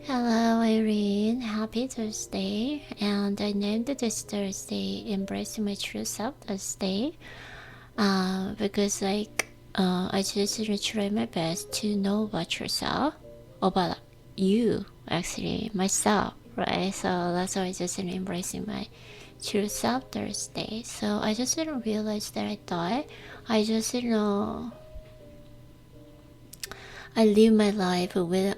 Hello, Irene. Happy Thursday. And I named this Thursday Embracing My True Self Thursday because, I just try my best to know about yourself, about you, actually, myself, right? So that's why I just embracing my true self Thursday. So I just didn't realize that I thought I just, I live my life with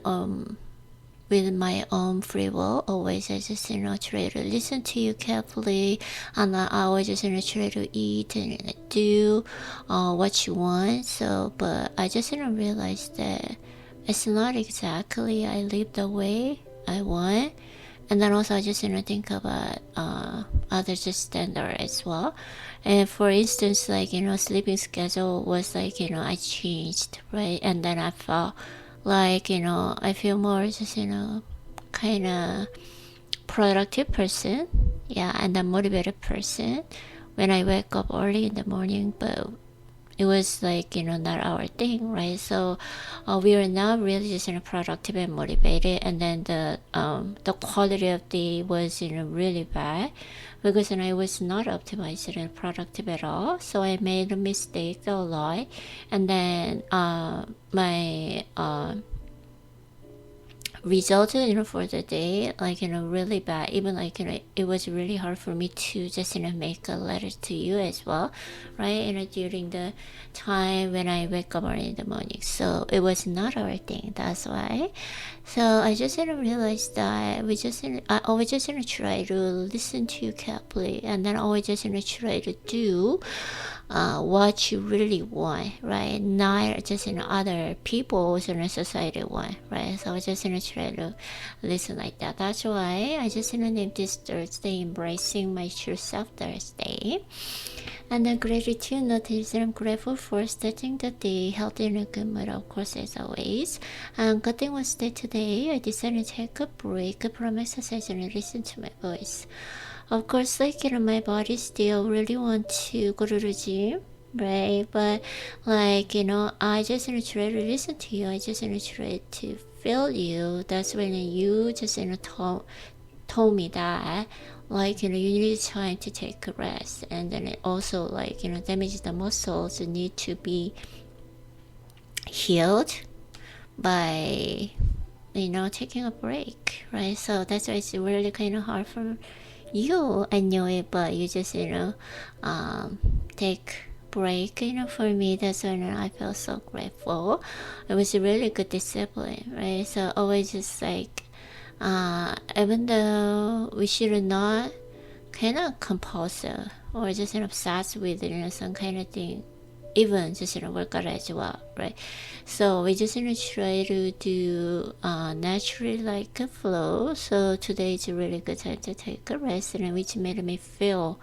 my own free will. Always I just try to listen to you carefully, and I always just try to eat and do what you want. So but I just didn't realize that it's not exactly I live the way I want. And then also I just think about other just standard as well. And for instance, sleeping schedule was I changed, right? And then I felt I feel more just kind of productive person, yeah, and a motivated person when I wake up early in the morning. But it was not our thing, right? So we are now really just productive and motivated, and then the quality of the was really bad because then I was not optimized and productive at all. So I made a mistake a lot, and then my result for the day really bad. Even it was really hard for me to just make a letter to you as well, right? During the time when I wake up early in the morning. So it was not our thing, that's why. So I just didn't realize that I always just try to listen to you carefully, and then always just try to do what you really want, right? Not just other people's society want, right? So I just try to listen like that. That's why I just named this Thursday Embracing My True Self Thursday. And then gratitude notice that I'm grateful for starting the day healthy and good mood, of course, as always. And good thing was that today I decided to take a break from exercise and listen to my voice. Of course, my body still really want to go to the gym, right? But I just try to listen to you. I just try to feel you. That's when you just told me that you need time to take a rest, and then it also damage the muscles need to be healed by taking a break, right? So that's why it's really kind of hard for you. I know it, but you just take break for me. That's when I feel so grateful. It was a really good discipline, right? So always just even though we should not kind of compulsive or just obsessed with some kind of thing, even just work out as well, right? So we just try to do naturally like a flow. So today is a really good time to take a rest, and which made me feel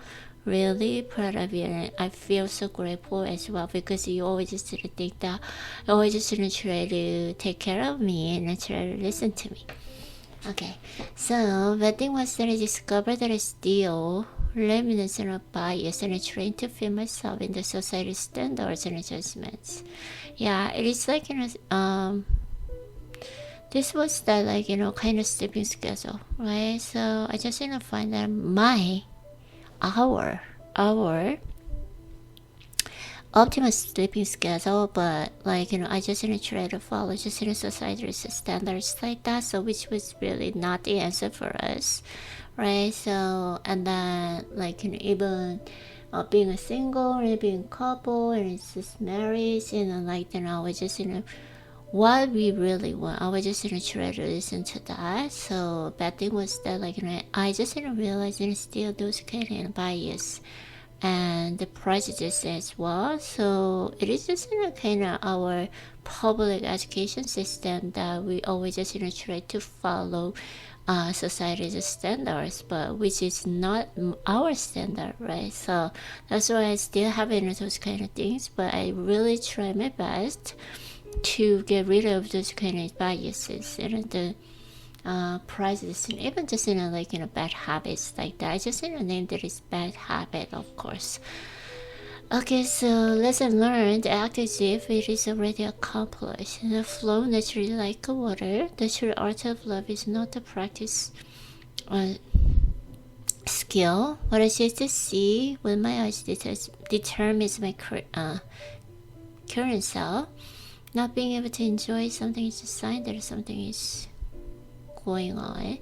really proud of you, and I feel so grateful as well because you always just think that you always just try to take care of me and try to listen to me. Okay, so the thing was that I discovered that I still remnants of bias and I trained to fit myself in the society standards and adjustments. Yeah, it is this was that kind of sleeping schedule, right? So I just find that my our optimal sleeping schedule, but I just try to follow just society's standards like that, so which was really not the answer for us, right? So and then even being a single or being a couple and it's just marriage, and I was just what we really want. I was just try to listen to that. So bad thing was that I just didn't realize and still those kind of bias and the prejudice as well. So it is just kind of our public education system that we always just try to follow society's standards, but which is not our standard, right? So that's why I still have those kind of things, but I really try my best to get rid of those kind of biases and the prejudice, and even just bad habits like that. I just named it as bad habit, of course. Okay, so lesson learned, act as if it is already accomplished. The flow naturally like water. The true art of love is not the practice or skill. What I choose to see with my eyes determines my current self. Not being able to enjoy something is a sign that something is going on.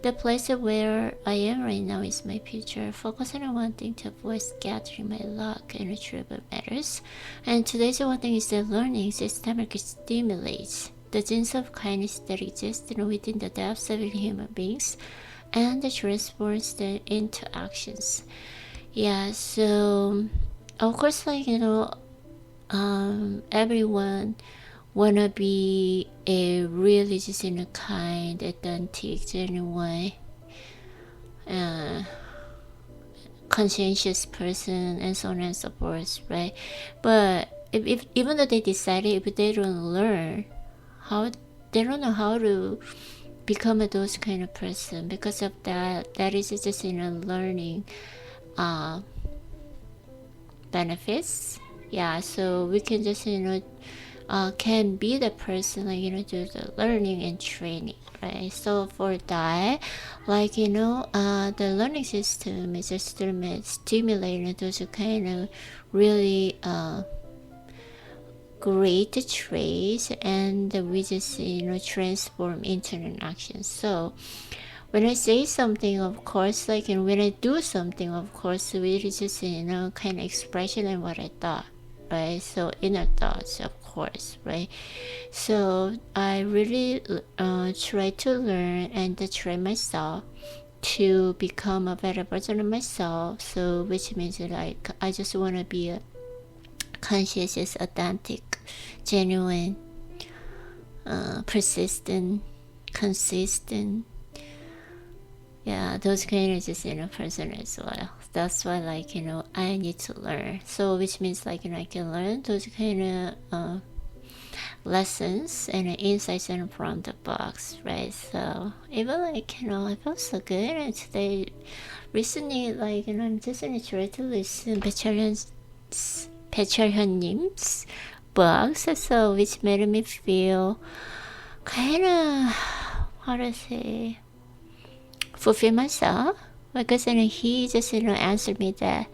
The place where I am right now is my future. Focusing on one thing to avoid scattering my luck and retrieve what matters. And today's one thing is that learning systematically stimulates the genes of kindness that exist within the depths of human beings and transforms them into actions. Yeah, so of course, like, everyone wanna be a really just kind, authentic, genuine, conscientious person, and so on and so forth, right? But if even though they decided, if they don't learn how, they don't know how to become those kind of person. Because of that is just learning benefits. Yeah, so we can just can be the person, like, do the learning and training, right? So for that, like, the learning system is just stimulating those kind of really great traits, and we just transform into an action. So when I say something, of course, like, and when I do something, of course, it is just kind of expression and what I thought, right? So inner thoughts, of course, right? So I really try to learn and to train myself to become a better version of myself. So which means like I just want to be a conscious, authentic, genuine, persistent, consistent. Yeah, those kind of just person as well. That's why, like, I need to learn. So which means like I can learn those kind of lessons and insights from the box, right? So even like I feel so good, and today recently, like, I'm just trying to listen Pecher현님's books, so which made me feel kind of, how to say, fulfill myself, because he just answered me that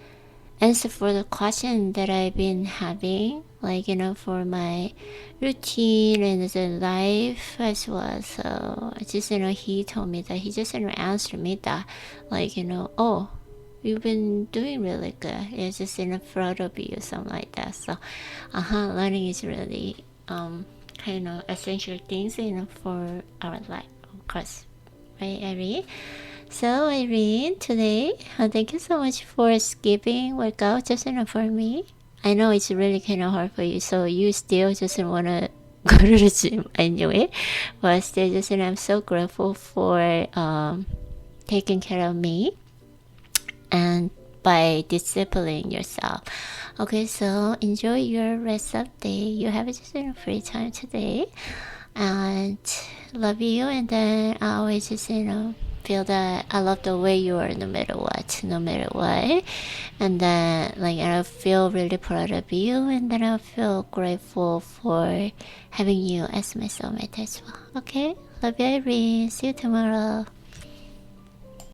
answer for the question that I've been having, like, for my routine and the life as well. So just he told me that he just answered me that, like, oh, you've been doing really good, it's just proud of you, something like that. So learning is really kind of essential things for our life, of course, right, Irene? So Irene, today, thank you so much for skipping workout just for me. I know it's really kind of hard for you, so you still just want to go to the gym anyway. But still, just I'm so grateful for taking care of me and by disciplining yourself. Okay, so enjoy your rest of the day. You have just free time today, and love you. And then I always just feel that I love the way you are, no matter what, and then like I feel really proud of you, and then I feel grateful for having you as my soulmate as well. Okay, love you, Irene. See you tomorrow.